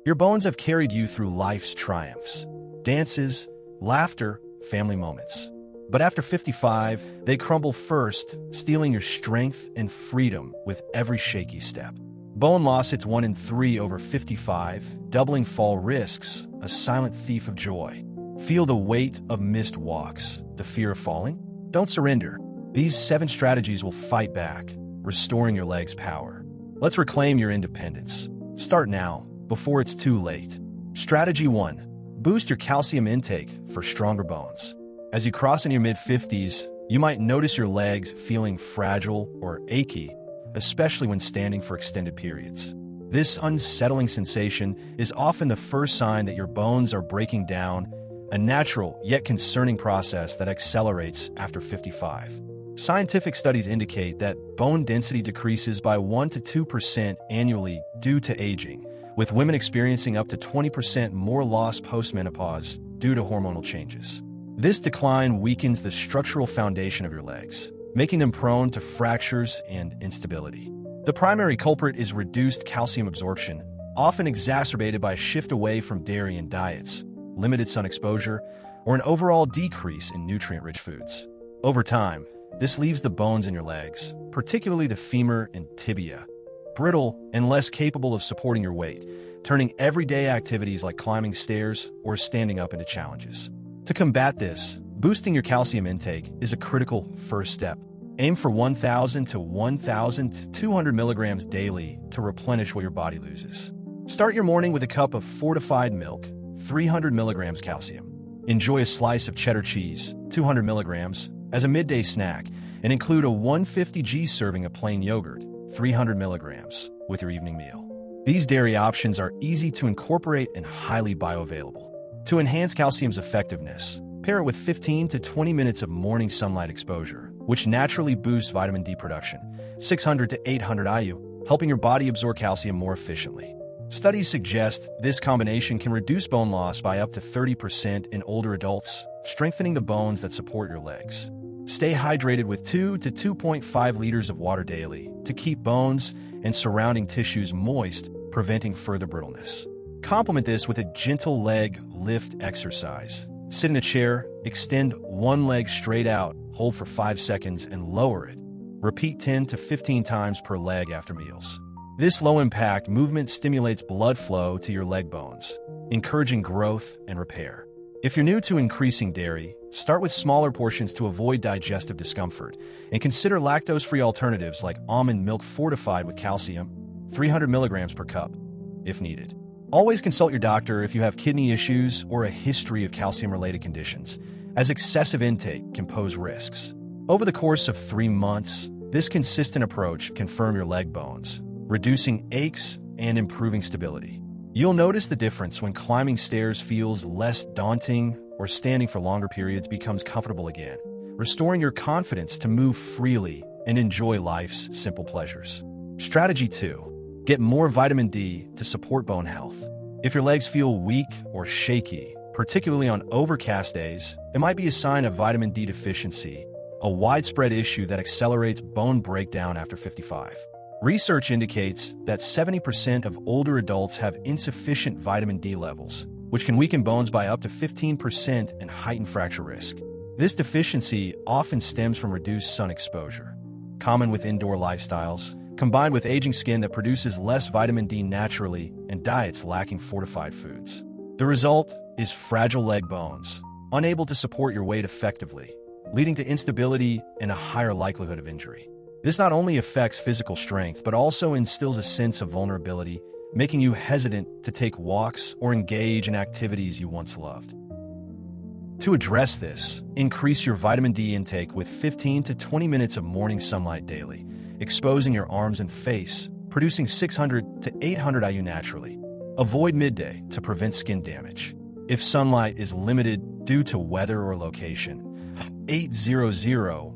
Your bones have carried you through life's triumphs, dances, laughter, family moments. But after 55, they crumble first, stealing your strength and freedom with every shaky step. Bone loss hits 1 in 3 over 55, doubling fall risks, a silent thief of joy. Feel the weight of missed walks, the fear of falling? Don't surrender. These 7 strategies will fight back, restoring your legs' power. Let's reclaim your independence. Start now, before it's too late. Strategy 1. Boost your calcium intake for stronger bones. As you cross into your mid-50s, you might notice your legs feeling fragile or achy, especially when standing for extended periods. This unsettling sensation is often the first sign that your bones are breaking down, a natural yet concerning process that accelerates after 55. Scientific studies indicate that bone density decreases by 1 to 2% annually due to aging, with women experiencing up to 20% more loss post-menopause due to hormonal changes. This decline weakens the structural foundation of your legs, making them prone to fractures and instability. The primary culprit is reduced calcium absorption, often exacerbated by a shift away from dairy and diets, limited sun exposure, or an overall decrease in nutrient-rich foods. Over time, this leaves the bones in your legs, particularly the femur and tibia, brittle and less capable of supporting your weight, turning everyday activities like climbing stairs or standing up into challenges. To combat this, boosting your calcium intake is a critical first step. Aim for 1,000 to 1,200 milligrams daily to replenish what your body loses. Start your morning with a cup of fortified milk, 300 milligrams calcium. Enjoy a slice of cheddar cheese, 200 milligrams, as a midday snack, and include a 150 serving of plain yogurt, 300 milligrams, with your evening meal. These dairy options are easy to incorporate and highly bioavailable. To enhance calcium's effectiveness, pair it with 15 to 20 minutes of morning sunlight exposure, which naturally boosts vitamin D production, 600 to 800 IU, helping your body absorb calcium more efficiently. Studies suggest this combination can reduce bone loss by up to 30% in older adults, strengthening the bones that support your legs. Stay hydrated with 2 to 2.5 liters of water daily to keep bones and surrounding tissues moist, preventing further brittleness. Complement this with a gentle leg lift exercise. Sit in a chair, extend one leg straight out, hold for 5 seconds, and lower it. Repeat 10 to 15 times per leg after meals. This low-impact movement stimulates blood flow to your leg bones, encouraging growth and repair. If you're new to increasing dairy, start with smaller portions to avoid digestive discomfort, and consider lactose-free alternatives like almond milk fortified with calcium, 300 milligrams per cup, if needed. Always consult your doctor if you have kidney issues or a history of calcium-related conditions, as excessive intake can pose risks. Over the course of 3 months, this consistent approach can firm your leg bones, reducing aches and improving stability. You'll notice the difference when climbing stairs feels less daunting or standing for longer periods becomes comfortable again, restoring your confidence to move freely and enjoy life's simple pleasures. Strategy 2. Get more vitamin D to support bone health. If your legs feel weak or shaky, particularly on overcast days, it might be a sign of vitamin D deficiency, a widespread issue that accelerates bone breakdown after 55. Research indicates that 70% of older adults have insufficient vitamin D levels, which can weaken bones by up to 15% and heighten fracture risk. This deficiency often stems from reduced sun exposure, common with indoor lifestyles, combined with aging skin that produces less vitamin D naturally and diets lacking fortified foods. The result is fragile leg bones, unable to support your weight effectively, leading to instability and a higher likelihood of injury. This not only affects physical strength, but also instills a sense of vulnerability, making you hesitant to take walks or engage in activities you once loved. To address this, increase your vitamin D intake with 15 to 20 minutes of morning sunlight daily, exposing your arms and face, producing 600 to 800 IU naturally. Avoid midday to prevent skin damage. If sunlight is limited due to weather or location, 800-1000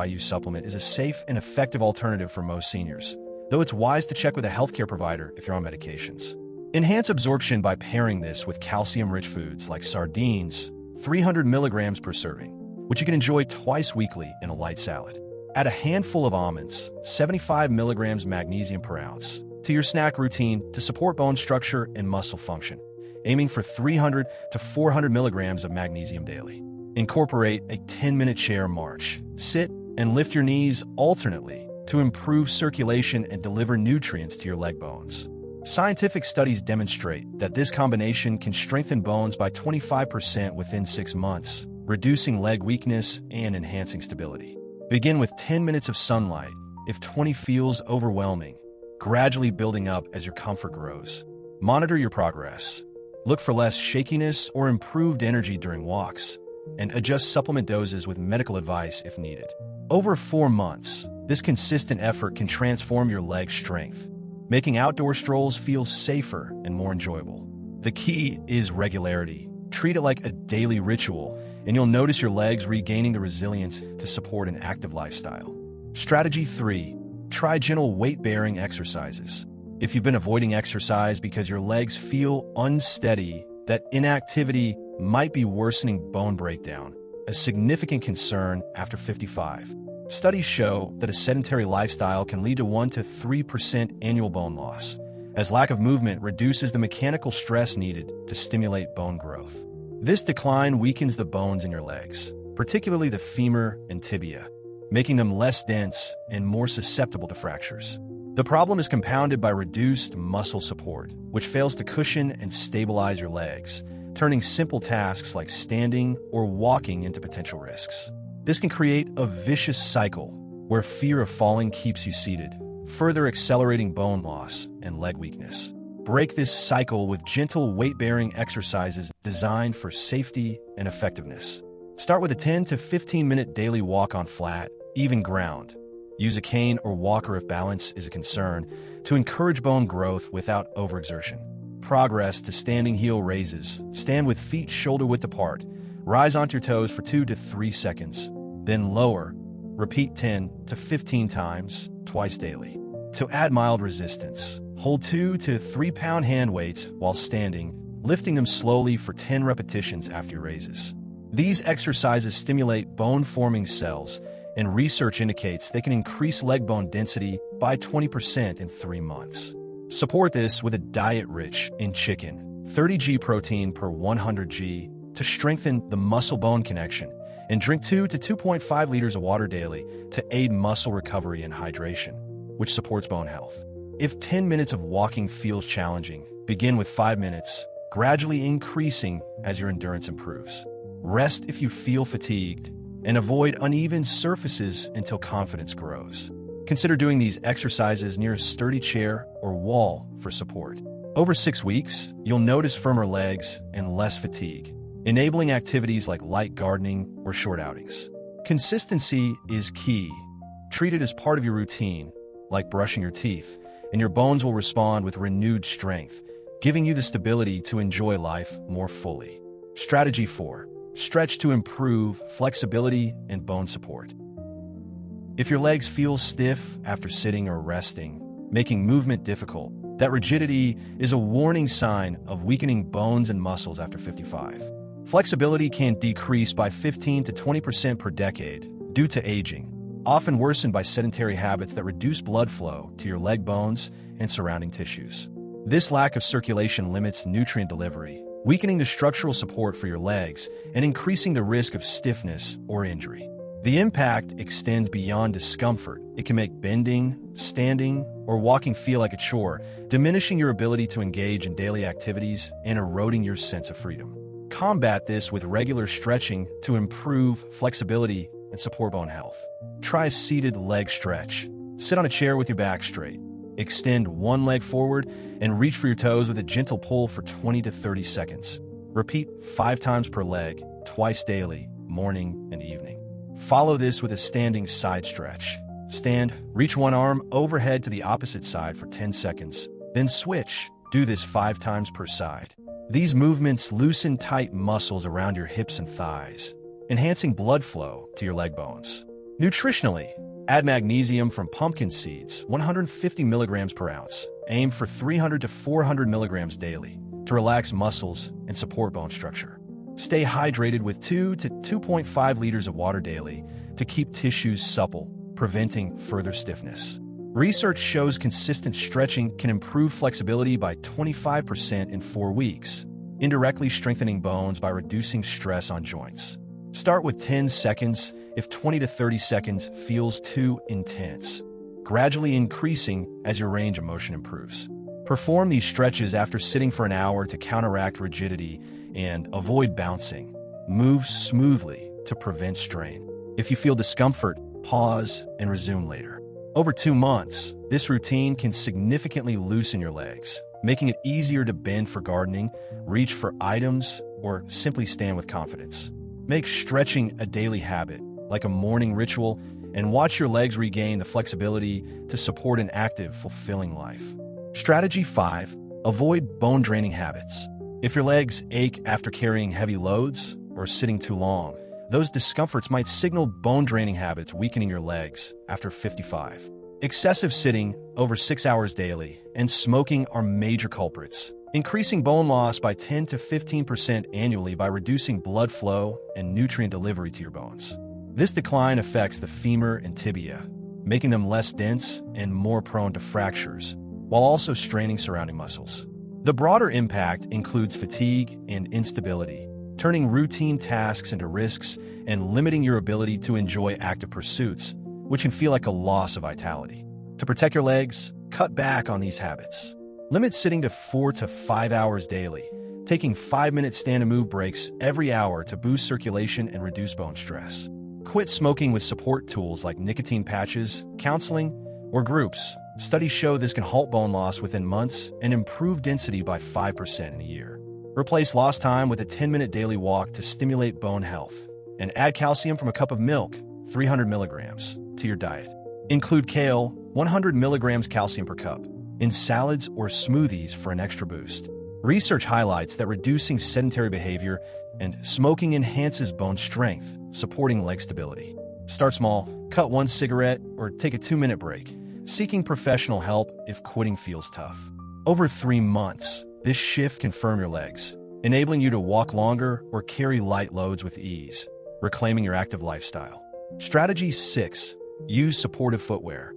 IU supplement is a safe and effective alternative for most seniors, though it's wise to check with a healthcare provider if you're on medications. Enhance absorption by pairing this with calcium-rich foods like sardines, 300 milligrams per serving, which you can enjoy twice weekly in a light salad. Add a handful of almonds, 75 milligrams magnesium per ounce, to your snack routine to support bone structure and muscle function, aiming for 300 to 400 milligrams of magnesium daily. Incorporate a 10-minute chair march. Sit and lift your knees alternately to improve circulation and deliver nutrients to your leg bones. Scientific studies demonstrate that this combination can strengthen bones by 25% within 6 months, reducing leg weakness and enhancing stability. Begin with 10 minutes of sunlight. If 20 feels overwhelming, gradually building up as your comfort grows. Monitor your progress. Look for less shakiness or improved energy during walks, and adjust supplement doses with medical advice if needed. Over 4 months, this consistent effort can transform your leg strength, making outdoor strolls feel safer and more enjoyable. The key is regularity. Treat it like a daily ritual, and you'll notice your legs regaining the resilience to support an active lifestyle. Strategy 3. Try gentle weight-bearing exercises. If you've been avoiding exercise because your legs feel unsteady, that inactivity might be worsening bone breakdown, a significant concern after 55. Studies show that a sedentary lifestyle can lead to 1 to 3% annual bone loss, as lack of movement reduces the mechanical stress needed to stimulate bone growth. This decline weakens the bones in your legs, particularly the femur and tibia, making them less dense and more susceptible to fractures. The problem is compounded by reduced muscle support, which fails to cushion and stabilize your legs, turning simple tasks like standing or walking into potential risks. This can create a vicious cycle where fear of falling keeps you seated, further accelerating bone loss and leg weakness. Break this cycle with gentle weight-bearing exercises designed for safety and effectiveness. Start with a 10 to 15-minute daily walk on flat, even ground. Use a cane or walker if balance is a concern to encourage bone growth without overexertion. Progress to standing heel raises. Stand with feet shoulder-width apart. Rise onto your toes for 2 to 3 seconds, then lower. Repeat 10 to 15 times, twice daily. To add mild resistance, hold 2 to 3 pound hand weights while standing, lifting them slowly for 10 repetitions after your raises. These exercises stimulate bone-forming cells, and research indicates they can increase leg bone density by 20% in 3 months. Support this with a diet rich in chicken, 30 g protein per 100 g, to strengthen the muscle-bone connection, and drink 2 to 2.5 liters of water daily to aid muscle recovery and hydration, which supports bone health. If 10 minutes of walking feels challenging, begin with 5 minutes, gradually increasing as your endurance improves. Rest if you feel fatigued, and avoid uneven surfaces until confidence grows. Consider doing these exercises near a sturdy chair or wall for support. Over 6 weeks, you'll notice firmer legs and less fatigue, enabling activities like light gardening or short outings. Consistency is key. Treat it as part of your routine, like brushing your teeth, and your bones will respond with renewed strength, giving you the stability to enjoy life more fully. Strategy 4. Stretch to improve flexibility and bone support. If your legs feel stiff after sitting or resting, making movement difficult, that rigidity is a warning sign of weakening bones and muscles after 55. Flexibility can decrease by 15 to 20% per decade due to aging, often worsened by sedentary habits that reduce blood flow to your leg bones and surrounding tissues. This lack of circulation limits nutrient delivery, weakening the structural support for your legs and increasing the risk of stiffness or injury. The impact extends beyond discomfort. It can make bending, standing, or walking feel like a chore, diminishing your ability to engage in daily activities and eroding your sense of freedom. Combat this with regular stretching to improve flexibility and support bone health. Try a seated leg stretch. Sit on a chair with your back straight. Extend one leg forward and reach for your toes with a gentle pull for 20 to 30 seconds. Repeat 5 times per leg, twice daily, morning and evening. Follow this with a standing side stretch. Stand, reach one arm overhead to the opposite side for 10 seconds, then switch. Do this 5 times per side. These movements loosen tight muscles around your hips and thighs, enhancing blood flow to your leg bones. Nutritionally, add magnesium from pumpkin seeds, 150 milligrams per ounce. Aim for 300 to 400 milligrams daily to relax muscles and support bone structure. Stay hydrated with 2 to 2.5 liters of water daily to keep tissues supple, preventing further stiffness. Research shows consistent stretching can improve flexibility by 25% in 4 weeks, indirectly strengthening bones by reducing stress on joints. Start with 10 seconds if 20 to 30 seconds feels too intense, gradually increasing as your range of motion improves. Perform these stretches after sitting for an hour to counteract rigidity and avoid bouncing. Move smoothly to prevent strain. If you feel discomfort, pause and resume later. Over 2 months, this routine can significantly loosen your legs, making it easier to bend for gardening, reach for items, or simply stand with confidence. Make stretching a daily habit, like a morning ritual, and watch your legs regain the flexibility to support an active, fulfilling life. Strategy 5. Avoid bone-draining habits. If your legs ache after carrying heavy loads or sitting too long, those discomforts might signal bone-draining habits weakening your legs after 55. Excessive sitting, over 6 hours daily, and smoking are major culprits, increasing bone loss by 10 to 15% annually by reducing blood flow and nutrient delivery to your bones. This decline affects the femur and tibia, making them less dense and more prone to fractures, while also straining surrounding muscles. The broader impact includes fatigue and instability, turning routine tasks into risks and limiting your ability to enjoy active pursuits, which can feel like a loss of vitality. To protect your legs, cut back on these habits. Limit sitting to 4 to 5 hours daily, taking 5-minute stand-and-move breaks every hour to boost circulation and reduce bone stress. Quit smoking with support tools like nicotine patches, counseling, or groups. Studies show this can halt bone loss within months and improve density by 5% in a year. Replace lost time with a 10-minute daily walk to stimulate bone health. And add calcium from a cup of milk, 300 milligrams, to your diet. Include kale, 100 milligrams calcium per cup, in salads or smoothies for an extra boost. Research highlights that reducing sedentary behavior and smoking enhances bone strength, supporting leg stability. Start small, cut 1 cigarette, or take a 2-minute break, seeking professional help if quitting feels tough. Over 3 months, this shift can firm your legs, enabling you to walk longer or carry light loads with ease, reclaiming your active lifestyle. Strategy 6. Use supportive footwear.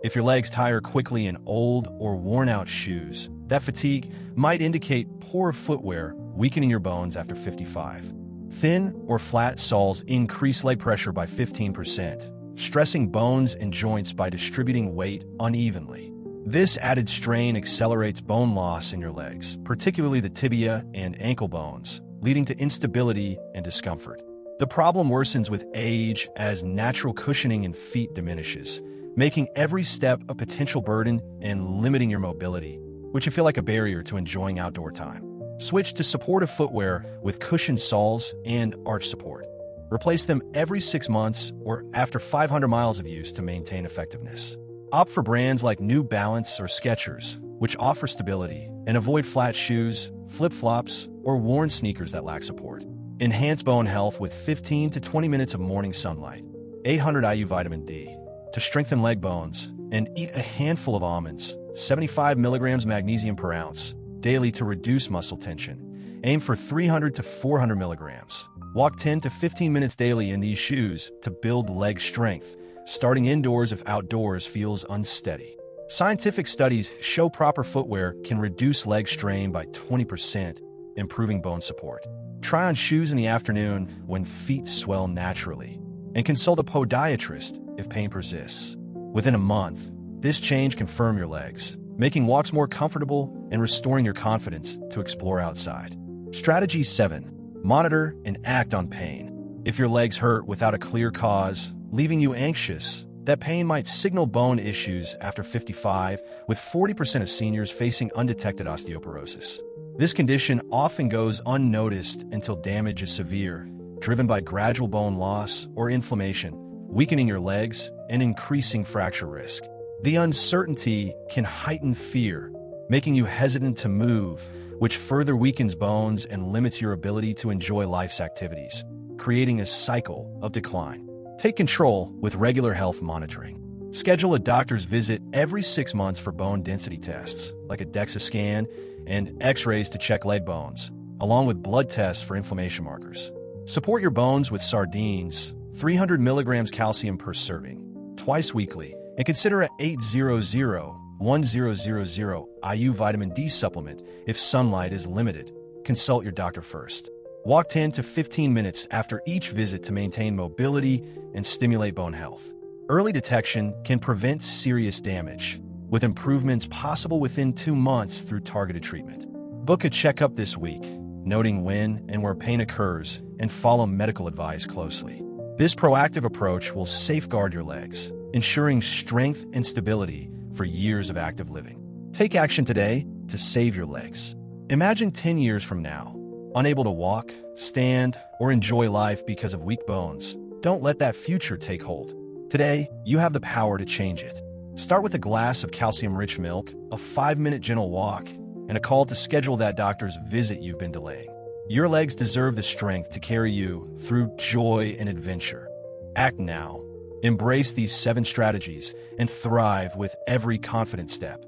If your legs tire quickly in old or worn-out shoes, that fatigue might indicate poor footwear, weakening your bones after 55. Thin or flat soles increase leg pressure by 15%, stressing bones and joints by distributing weight unevenly. This added strain accelerates bone loss in your legs, particularly the tibia and ankle bones, leading to instability and discomfort. The problem worsens with age as natural cushioning in feet diminishes, making every step a potential burden and limiting your mobility, which can feel like a barrier to enjoying outdoor time. Switch to supportive footwear with cushioned soles and arch support. Replace them every 6 months or after 500 miles of use to maintain effectiveness. Opt for brands like New Balance or Skechers, which offer stability, and avoid flat shoes, flip-flops, or worn sneakers that lack support. Enhance bone health with 15 to 20 minutes of morning sunlight, 800 IU vitamin D, to strengthen leg bones, and eat a handful of almonds, 75 milligrams magnesium per ounce, daily to reduce muscle tension. Aim for 300 to 400 milligrams. Walk 10 to 15 minutes daily in these shoes to build leg strength. Starting indoors if outdoors feels unsteady. Scientific studies show proper footwear can reduce leg strain by 20%, improving bone support. Try on shoes in the afternoon when feet swell naturally, and consult a podiatrist if pain persists. Within a month, this change can firm your legs, making walks more comfortable and restoring your confidence to explore outside. Strategy 7. Monitor and act on pain. If your legs hurt without a clear cause, leaving you anxious, that pain might signal bone issues after 55, with 40% of seniors facing undetected osteoporosis. This condition often goes unnoticed until damage is severe, driven by gradual bone loss or inflammation, weakening your legs and increasing fracture risk. The uncertainty can heighten fear, making you hesitant to move, which further weakens bones and limits your ability to enjoy life's activities, creating a cycle of decline. Take control with regular health monitoring. Schedule a doctor's visit every 6 months for bone density tests, like a DEXA scan and X-rays to check leg bones, along with blood tests for inflammation markers. Support your bones with sardines, 300 milligrams calcium per serving, twice weekly, And consider a 800-1000 IU vitamin D supplement if sunlight is limited. Consult your doctor first. Walk 10 to 15 minutes after each visit to maintain mobility and stimulate bone health. Early detection can prevent serious damage, with improvements possible within 2 months through targeted treatment. Book a checkup this week, noting when and where pain occurs, and follow medical advice closely. This proactive approach will safeguard your legs, ensuring strength and stability for years of active living. Take action today to save your legs. Imagine 10 years from now, unable to walk, stand, or enjoy life because of weak bones. Don't let that future take hold. Today, you have the power to change it. Start with a glass of calcium-rich milk, a 5-minute gentle walk, and a call to schedule that doctor's visit you've been delaying. Your legs deserve the strength to carry you through joy and adventure. Act now. Embrace these 7 strategies and thrive with every confident step.